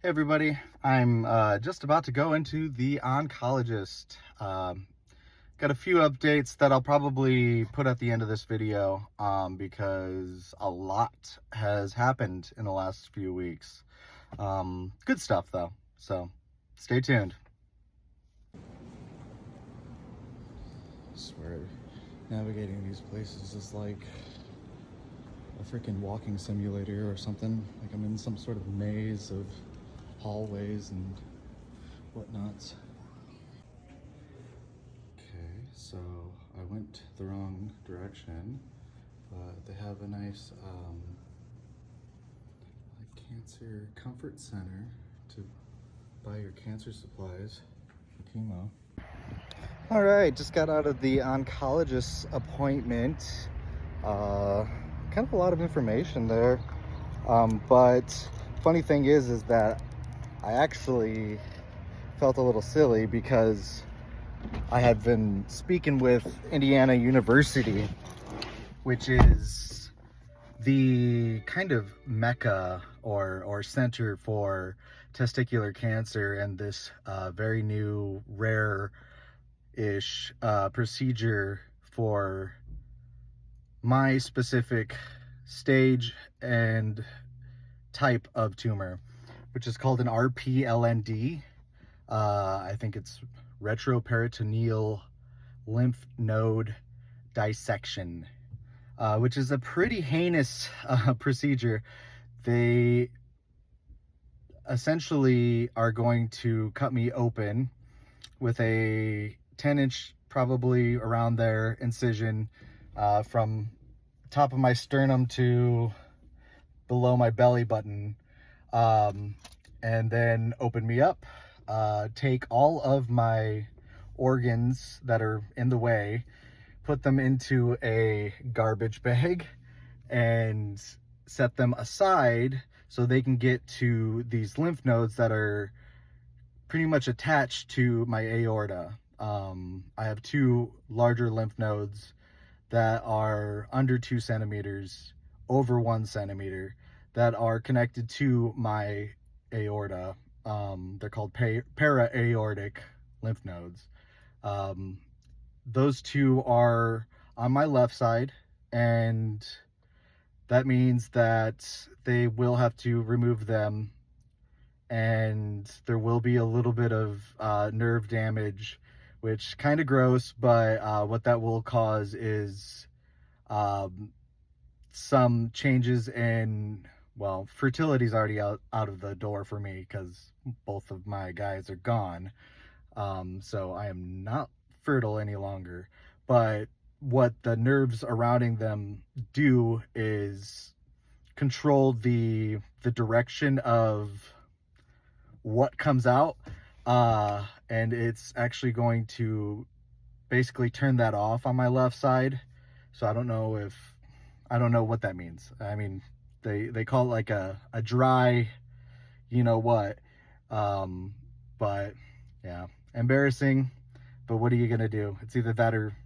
Hey everybody, I'm just about to go into the Oncologist. Got a few updates that I'll probably put at the end of this video because a lot has happened in the last few weeks. Good stuff though, so stay tuned. I swear, navigating these places is like a freaking walking simulator or something. Like I'm in some sort of maze of hallways and whatnots. Okay, so I went the wrong direction, but they have a nice like cancer comfort center to buy your cancer supplies for chemo. All right, just got out of the oncologist appointment. Kind of a lot of information there, but funny thing is that I actually felt a little silly because I had been speaking with Indiana University, which is the kind of mecca or center for testicular cancer, and this very new rare-ish procedure for my specific stage and type of tumor, which is called an RPLND. I think it's retroperitoneal lymph node dissection, which is a pretty heinous procedure. They essentially are going to cut me open with a 10-inch, probably around there, incision from top of my sternum to below my belly button, and then open me up, take all of my organs that are in the way, put them into a garbage bag, and set them aside so they can get to these lymph nodes that are pretty much attached to my aorta. I have two larger lymph nodes that are under 2 centimeters, over 1 centimeter, that are connected to my aorta. They're called para-aortic lymph nodes. Those two are on my left side, and that means that they will have to remove them, and there will be a little bit of nerve damage, which kind of gross, but what that will cause is some changes in, well, fertility's already out of the door for me because both of my guys are gone. So I am not fertile any longer. But what the nerves surrounding them do is control the direction of what comes out, and it's actually going to basically turn that off on my left side. So I don't know what that means. I mean, they call it like a dry, you know what, but yeah, embarrassing, but what are you gonna do? It's either that or,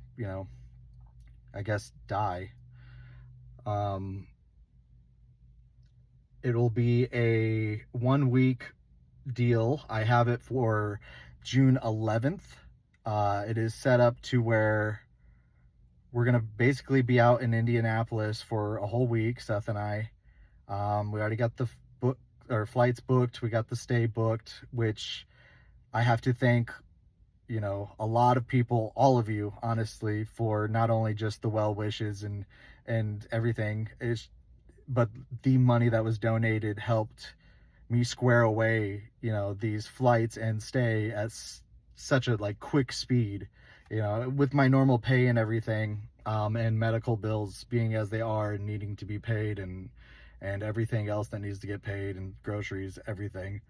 I guess die. It'll be a 1-week deal. I have it for June 11th. It is set up to where we're gonna basically be out in Indianapolis for a whole week, Seth and I. We already got the flights booked. We got the stay booked, which I have to thank, a lot of people, all of you, honestly, for not only just the well wishes and everything, but the money that was donated helped me square away, these flights and stay at such a quick speed, with my normal pay and everything, and medical bills being as they are and needing to be paid, and everything else that needs to get paid, and groceries, everything.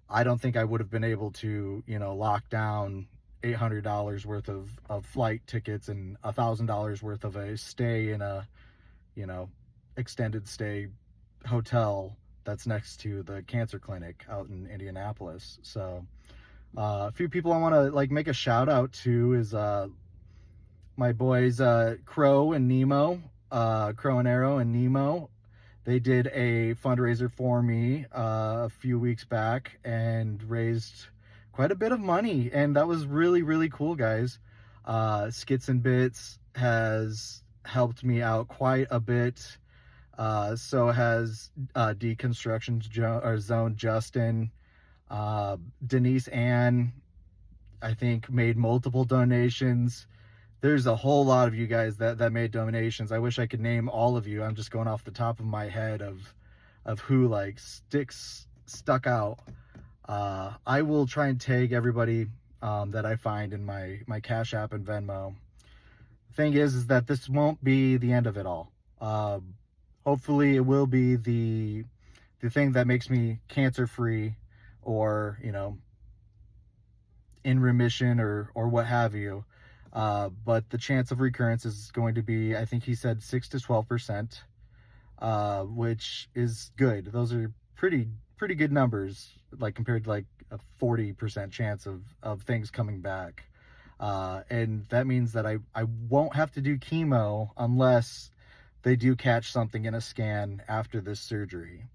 I don't think I would have been able to, lock down $800 worth of flight tickets and $1,000 worth of a stay in a, extended stay hotel that's next to the cancer clinic out in Indianapolis. So a few people I want to make a shout out to is my boys Crow and Nemo, Crow and Arrow and Nemo. They did a fundraiser for me a few weeks back and raised quite a bit of money, and that was really, really cool, guys. Skits and Bits has helped me out quite a bit. So has Deconstruction Zone Justin. Denise Ann, I think, made multiple donations. There's a whole lot of you guys that made donations. I wish I could name all of you. I'm just going off the top of my head of who like stuck out. I will try and tag everybody that I find in my Cash App and Venmo. Thing is that this won't be the end of it all. Hopefully it will be the thing that makes me cancer free, or in remission, or what have you. But the chance of recurrence is going to be, I think he said 6 to 12%, which is good. Those are pretty good numbers, like compared to like a 40% chance of things coming back. And that means that I won't have to do chemo unless they do catch something in a scan after this surgery.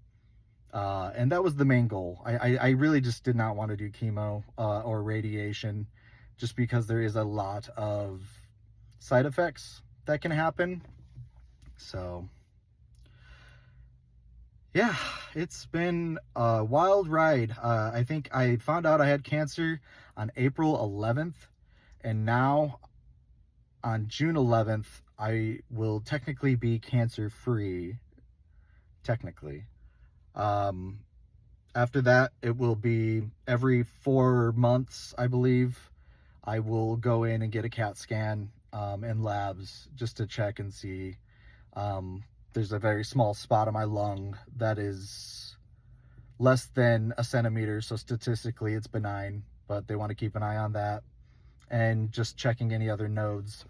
And that was the main goal. I really just did not want to do chemo or radiation, just because there is a lot of side effects that can happen. So yeah, it's been a wild ride. I think I found out I had cancer on April 11th, and now on June 11th, I will technically be cancer free. Technically. After that, it will be every 4 months, I believe. I will go in and get a CAT scan in labs just to check and see. There's a very small spot on my lung that is less than a centimeter, so statistically it's benign, but they want to keep an eye on that, and just checking any other nodes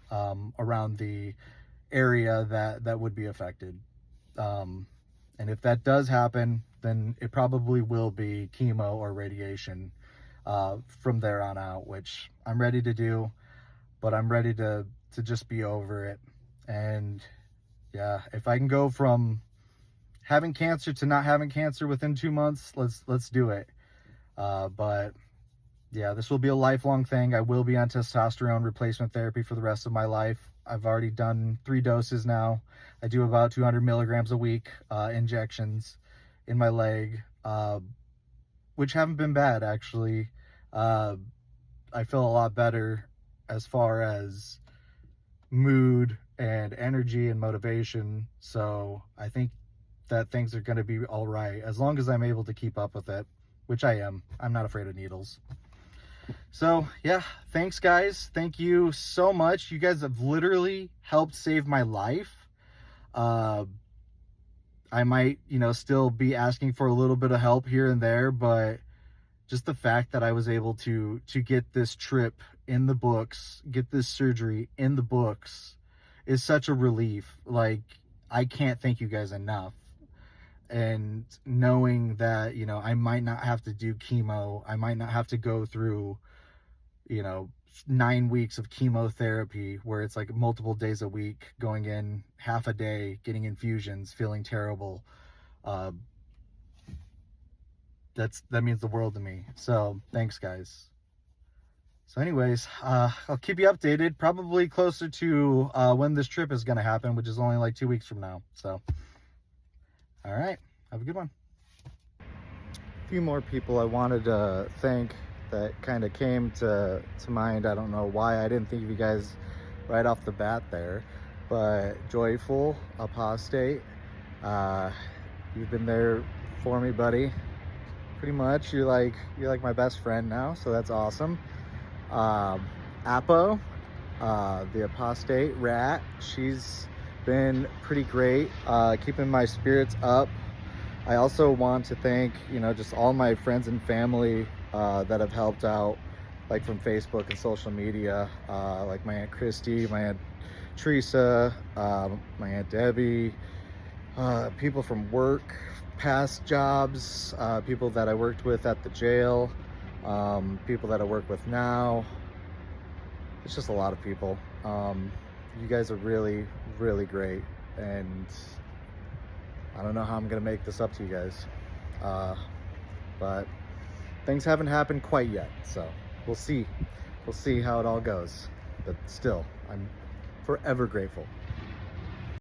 around the area that would be affected. And if that does happen, then it probably will be chemo or radiation from there on out, which I'm ready to do, but I'm ready to just be over it. And yeah, if I can go from having cancer to not having cancer within 2 months, let's do it. But yeah, this will be a lifelong thing. I will be on testosterone replacement therapy for the rest of my life. I've already done 3 doses now. I do about 200 milligrams a week injections in my leg, which haven't been bad, actually. I feel a lot better as far as mood and energy and motivation. So I think that things are going to be all right as long as I'm able to keep up with it, which I am. I'm not afraid of needles. So yeah, thanks guys. Thank you so much. You guys have literally helped save my life. I might, still be asking for a little bit of help here and there, but just the fact that I was able to get this trip in the books, get this surgery in the books, is such a relief. Like, I can't thank you guys enough. And knowing that, I might not have to do chemo, I might not have to go through, 9 weeks of chemotherapy where it's like multiple days a week, going in half a day, getting infusions, feeling terrible. That means the world to me. So thanks guys. So anyways, I'll keep you updated, probably closer to when this trip is going to happen, which is only like 2 weeks from now. So, all right, have a good one. A few more people I wanted to thank that kind of came to mind. I don't know why I didn't think of you guys right off the bat there, but Joyful Apostate, you've been there for me, buddy. Pretty much, you're like my best friend now, so that's awesome. Apo, the apostate rat, she's been pretty great, keeping my spirits up. I also want to thank, just all my friends and family that have helped out, like from Facebook and social media, like my Aunt Christy, my Aunt Teresa, my Aunt Debbie, people from work, past jobs, people that I worked with at the jail, people that I work with now. It's just a lot of people. You guys are really, really great, and I don't know how I'm gonna make this up to you guys, but things haven't happened quite yet, so we'll see how it all goes. But still, I'm forever grateful.